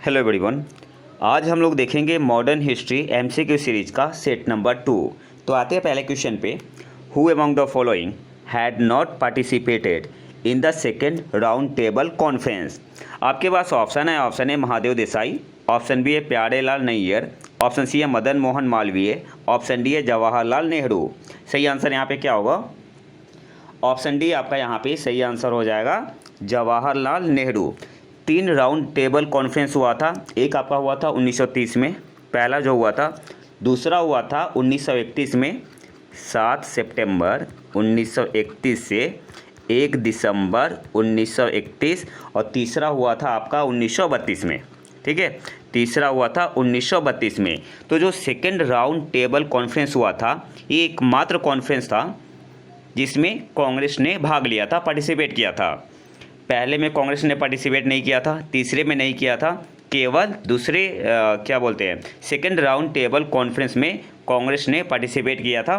Hello everyone. आज हम लोग देखेंगे मॉडर्न हिस्ट्री एमसीक्यू सीरीज का सेट नंबर 2। तो आते हैं पहले क्वेश्चन पे। Who among the following had not participated in the second round table conference. आपके पास ऑप्शन है, option A Mahadev Desai, option B है प्यारेलाल नैयर, ऑप्शन सी है मदन मोहन मालवीय, ऑप्शन डी है जवाहरलाल नेहरू। सही आंसर यहाँ पे क्या होगा? ऑप्शन डी आपका यहाँ पे सही आंसर हो जाएगा, Jawaharlal Nehru. 3 round table conference हुआ था। एक आपका हुआ था 1930 में, पहला जो हुआ था। दूसरा हुआ था 1931 में, 7 सितंबर 1931 से 1 दिसंबर 1931। और तीसरा हुआ था आपका 1932 में। ठीक है, तीसरा हुआ था 1932 में। तो जो सेकेंड राउंड टेबल कॉन्फ्रेंस हुआ था, ये एकमात्र कॉन्फ्रेंस था जिसमें कांग्रेस ने भाग लिया था, पार्टिसिपेट किया था। पहले में कांग्रेस ने पार्टिसिपेट नहीं किया था, तीसरे में नहीं किया था, केवल दूसरे सेकेंड राउंड टेबल कॉन्फ्रेंस में कांग्रेस ने पार्टिसिपेट किया था।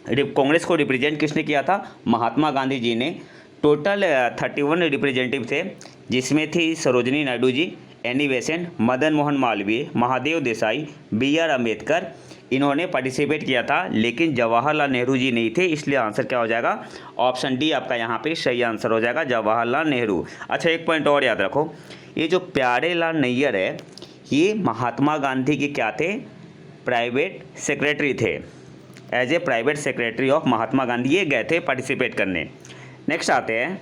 कांग्रेस को रिप्रेजेंट किसने किया था? महात्मा गांधी जी ने। टोटल 31 रिप्रेजेंटेटिव थे, जिसमें थी Sarojini Naidu ji, Annie Besant, Madan Mohan Malaviya, Mahadev Desai, BR Ambedkar. इन्होंने पार्टिसिपेट किया था, लेकिन जवाहरलाल नेहरू जी नहीं थे। इसलिए आंसर क्या हो जाएगा? ऑप्शन डी आपका यहाँ पे सही आंसर हो जाएगा, जवाहरलाल नेहरू। अच्छा, एक पॉइंट और याद रखो, ये जो प्यारेलाल नैयर है, ये महात्मा गांधी के क्या थे? प्राइवेट सेक्रेटरी थे। As a private secretary of Mahatma Gandhi ये गए थे पार्टिसिपेट करने। नेक्स्ट आते हैं,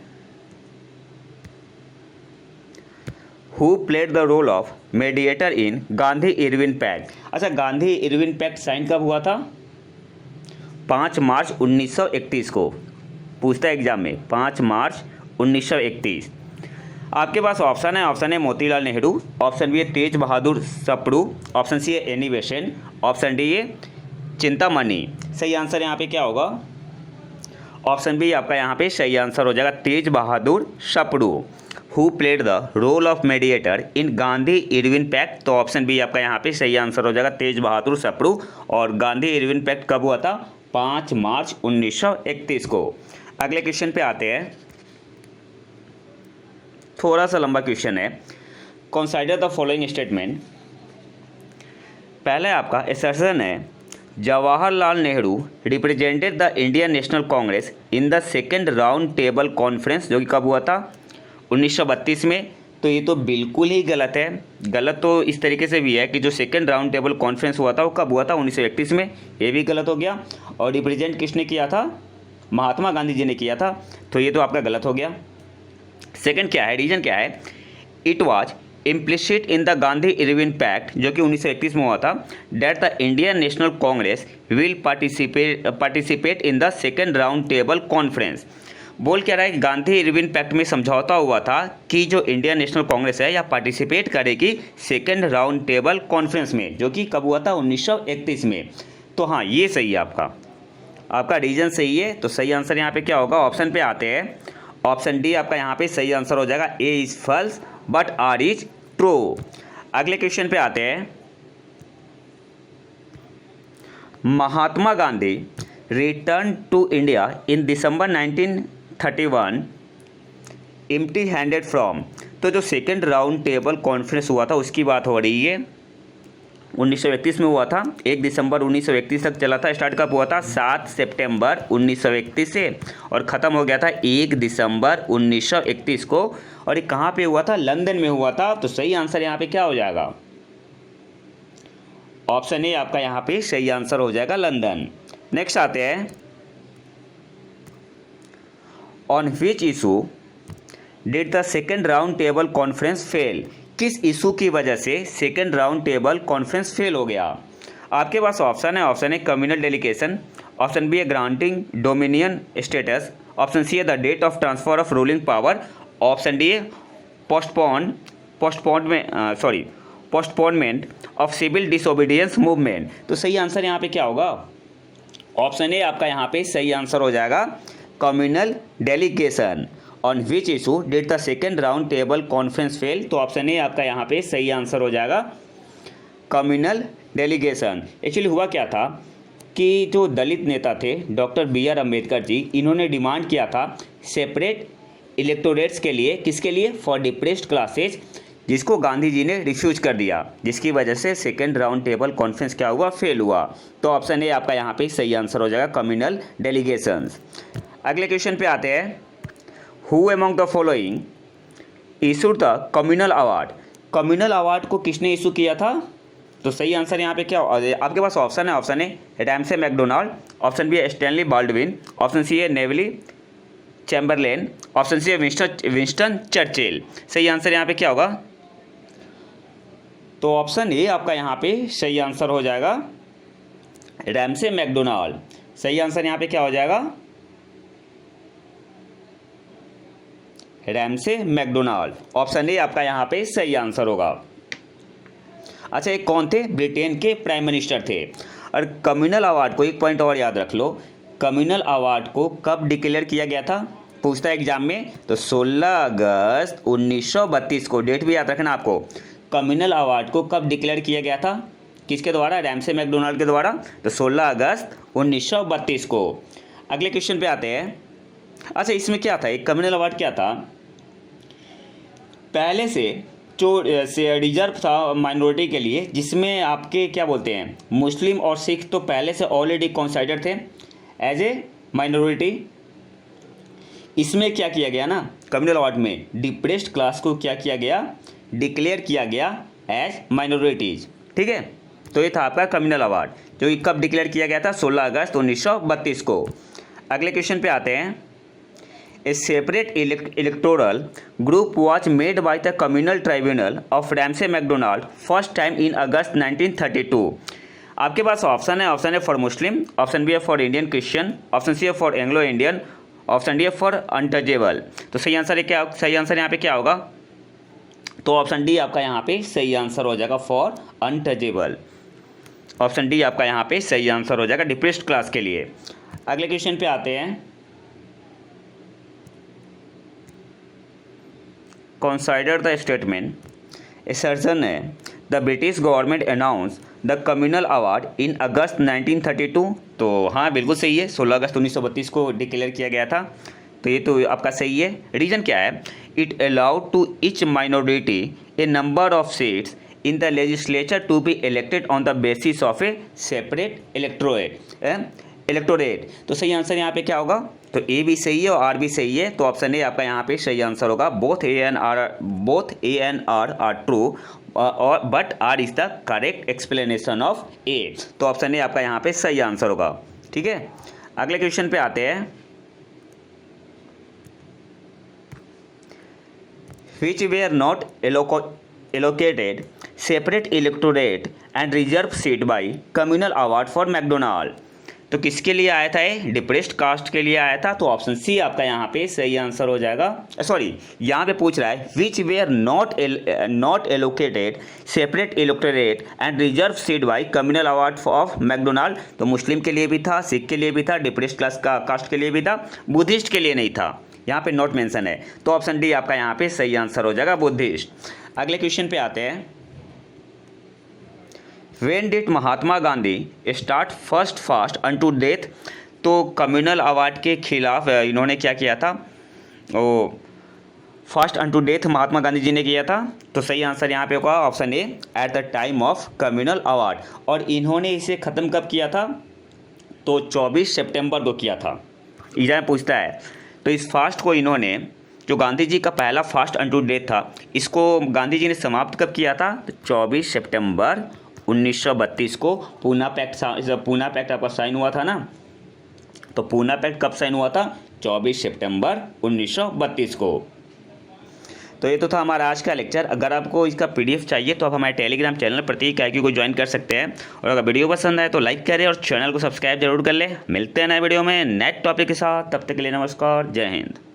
who played the role of mediator in Gandhi Irwin pact. अच्छा, गांधी इरविन पैक्ट साइन कब हुआ था? 5 मार्च 1931 को। पूछता है एग्जाम में, 5 मार्च 1931। आपके पास ऑप्शन है, ऑप्शन है मोतीलाल नेहरू, ऑप्शन बी है तेज बहादुर सप्रू, ऑप्शन सी है एनी बेसेंट, ऑप्शन डी है चिंतामणि। सही आंसर यहाँ पे क्या होगा? ऑप्शन बी आपका यहाँ पे सही आंसर हो जाएगा, Tej Bahadur Sapru. Who played the role of mediator in Gandhi Irwin pact. तो ऑप्शन बी आपका यहाँ पे सही आंसर हो जाएगा, तेज बहादुर सप्रू। और गांधी इरविन पैक्ट कब हुआ था? 5 मार्च 1931 को। अगले क्वेश्चन पे आते हैं, थोड़ा सा लंबा क्वेश्चन है। Consider the following statement. पहले आपका असर्शन है, Jawaharlal Nehru represented the Indian National Congress in the second round table conference, जो कि कब हुआ था? 1932 में। तो ये तो बिल्कुल ही गलत है। गलत तो इस तरीके से भी है कि जो सेकेंड राउंड टेबल कॉन्फ्रेंस हुआ था वो कब हुआ था? 1931 में। ये भी गलत हो गया। और रिप्रेजेंट किसने किया था? महात्मा गांधी जी ने किया था। तो ये तो आपका गलत हो गया। सेकेंड क्या है, रीजन क्या है? It was implicit in the Gandhi Irwin pact, जो कि 1931 में हुआ था, that the Indian National Congress will participate in the second round table conference. बोल क्या रहा है? गांधी इरविन पैक्ट में समझौता हुआ था कि जो इंडियन नेशनल कांग्रेस है या पार्टिसिपेट करेगी सेकेंड राउंड टेबल कॉन्फ्रेंस में, जो कि कब हुआ था? 1931 में। तो हाँ, ये सही है आपका रीजन सही है। तो सही आंसर यहाँ पे क्या होगा? ऑप्शन पे आते हैं, ऑप्शन डी आपका यहाँ पे सही आंसर हो जाएगा, A is false but R is true. अगले क्वेश्चन पे आते हैं, Mahatma Gandhi return to India in December 1931 empty handed from. तो जो सेकेंड राउंड टेबल कॉन्फ्रेंस हुआ था उसकी बात हो रही है। 1931 में हुआ था, 1 दिसंबर 1931 तक चला था। स्टार्ट कब हुआ था? 7 सितंबर 1931 से, और ख़त्म हो गया था 1 दिसंबर 1931 को। और ये कहाँ पे हुआ था? लंदन में हुआ था। तो सही आंसर यहाँ पे क्या हो जाएगा? ऑप्शन ए आपका यहाँ पे सही आंसर हो जाएगा, लंदन। नेक्स्ट आते हैं, on which issue did the second round table conference fail. किस इशू की वजह से second round table conference fail हो गया? आपके पास ऑप्शन है, ऑप्शन है कम्युनल डेलीगेशन, ऑप्शन बी है granting dominion status, option C है the date of transfer of ruling power, option D है postponement of civil disobedience movement. तो सही आंसर यहाँ पे क्या होगा? ऑप्शन ए आपका यहाँ पे सही आंसर हो जाएगा, communal delegation. On which issue did the second round table conference fail. तो ऑप्शन ए आपका यहाँ पे सही आंसर हो जाएगा, कम्युनल डेलीगेशन। एक्चुअली हुआ क्या था कि जो दलित नेता थे डॉक्टर BR अम्बेडकर जी, इन्होंने डिमांड किया था सेपरेट इलेक्टोरेट्स के लिए। किसके लिए? फॉर डिप्रेस्ड क्लासेज, जिसको गांधी जी ने रिफ्यूज कर दिया, जिसकी वजह से सेकेंड राउंड टेबल कॉन्फ्रेंस क्या हुआ, फेल हुआ। तो ऑप्शन ए आपका यहाँ पे सही आंसर हो जाएगा, कम्युनल डेलीगेशंस। अगले क्वेश्चन पे आते हैं, who among the following issued the communal award. Communal award को किसने इशू किया था? तो सही आंसर यहाँ पे क्या आपके पास ऑप्शन है, option A Ramsay MacDonald, option B है स्टैनली बाल्डविन, ऑप्शन सी है नेवली चैम्बरलेन, ऑप्शन सी है विंस्टन चर्चिल। सही आंसर यहाँ पे क्या होगा? तो ऑप्शन ए आपका यहाँ पे सही आंसर हो जाएगा, रैमसे मैकडोनाल्ड। सही आंसर यहाँ पे क्या हो जाएगा? Ramsay MacDonald. ऑप्शन ए आपका यहाँ पे सही आंसर होगा। अच्छा, एक कौन थे? ब्रिटेन के प्राइम मिनिस्टर थे। और कम्युनल अवार्ड को एक पॉइंट और याद रख लो, कम्युनल अवार्ड को कब डिक्लेयर किया गया था? पूछता है एग्जाम में। तो 16 अगस्त 1932 को, डेट भी याद रखना आपको। कम्युनल अवार्ड को कब डिक्लेयर किया गया था? किसके द्वारा? रैमसे मैकडोनाल्ड के द्वारा। तो 16 अगस्त 1932 को। अगले क्वेश्चन पे आते हैं। अच्छा, इसमें क्या था, एक कम्युनल अवार्ड क्या था, पहले से जो रिजर्व था माइनॉरिटी के लिए, जिसमें आपके क्या बोलते हैं, मुस्लिम और सिख तो पहले से ऑलरेडी कंसाइडर थे एज ए माइनॉरिटी। इसमें क्या किया गया ना, कम्युनल अवार्ड में डिप्रेस्ड क्लास को क्या किया गया, डिक्लेयर किया गया एज माइनॉरिटीज। ठीक है, तो ये था आपका कम्युनल अवार्ड, जो कब डिक्लेयर किया गया था? 16 अगस्त 1932 को। अगले क्वेश्चन पे आते हैं। A separate electoral group was made by the communal tribunal of Ramsay MacDonald first time in August 1932. आपके पास ऑप्शन है, ऑप्शन है फॉर मुस्लिम, ऑप्शन बी है for Indian Christian, option C है for Anglo Indian, option D है for untouchable. तो सही answer है क्या? सही आंसर यहाँ पे क्या होगा? तो ऑप्शन डी आपका यहाँ पे सही आंसर हो जाएगा, फॉर अनटचेबल। ऑप्शन डी आपका यहाँ पे सही आंसर हो जाएगा, डिप्रेस्ड क्लास के लिए। अगले क्वेश्चन पे आते हैं। Consider the statement. Assertion है, the British government announced the communal award in August 1932. तो हाँ, बिल्कुल सही है, 16 अगस्त 1932 को डिक्लेयर किया गया था। तो ये तो आपका सही है। रीजन क्या है? It allowed to each minority a number of seats in the legislature to be elected on the basis of a separate electorate. तो सही आंसर यहाँ पे क्या होगा? तो ए भी सही है और आर भी सही है। तो ऑप्शन ए आपका यहाँ पे सही आंसर होगा। Both A and R are true और but R is the correct explanation of A. तो ऑप्शन ए आपका यहाँ पे सही आंसर होगा। ठीक है, अगले क्वेश्चन पे आते हैं। which were not allocated separate electorate and reserved seat by communal award for MacDonald। तो किसके लिए आया था ये? डिप्रेस्ड कास्ट के लिए आया था। तो ऑप्शन सी आपका यहाँ पे सही आंसर हो जाएगा। सॉरी, यहाँ पे पूछ रहा है which were not allocated separate electorate and reserve seat by communal award of MacDonald. तो मुस्लिम के लिए भी था, सिख के लिए भी था, डिप्रेस्ड क्लास का कास्ट के लिए भी था, बुद्धिस्ट के लिए नहीं था। यहाँ पे नॉट मेंशन है। तो ऑप्शन डी आपका यहाँ पे सही आंसर हो जाएगा, बुद्धिस्ट। अगले क्वेश्चन पे आते हैं। When did Mahatma Gandhi start first fast unto death. तो कम्युनल अवार्ड के खिलाफ इन्होंने क्या किया था? वो fast unto death Mahatma Gandhi ji ने किया था। तो सही आंसर यहाँ पे होगा option A, at the time of communal award. और इन्होंने इसे ख़त्म कब किया था? तो 24 सितंबर को किया था। एग्जाम पूछता है। तो इस फास्ट को इन्होंने, जो गांधी जी का पहला फास्ट अनटू डेथ था, इसको गांधी जी ने समाप्त कब किया था? तो 24 सितंबर 1932 को पूना पैक्ट आपका साइन हुआ था ना। तो पूना पैक्ट कब साइन हुआ था? 24 सितंबर 1932 को। तो ये तो था हमारा आज का लेक्चर। अगर आपको इसका पीडीएफ चाहिए तो आप हमारे टेलीग्राम चैनल प्रतीक IQ को ज्वाइन कर सकते हैं। और अगर वीडियो पसंद आए तो लाइक करें और चैनल को सब्सक्राइब जरूर कर लें। मिलते हैं नए वीडियो में नेक्स्ट टॉपिक के साथ। तब तक के लिए नमस्कार, जय हिंद।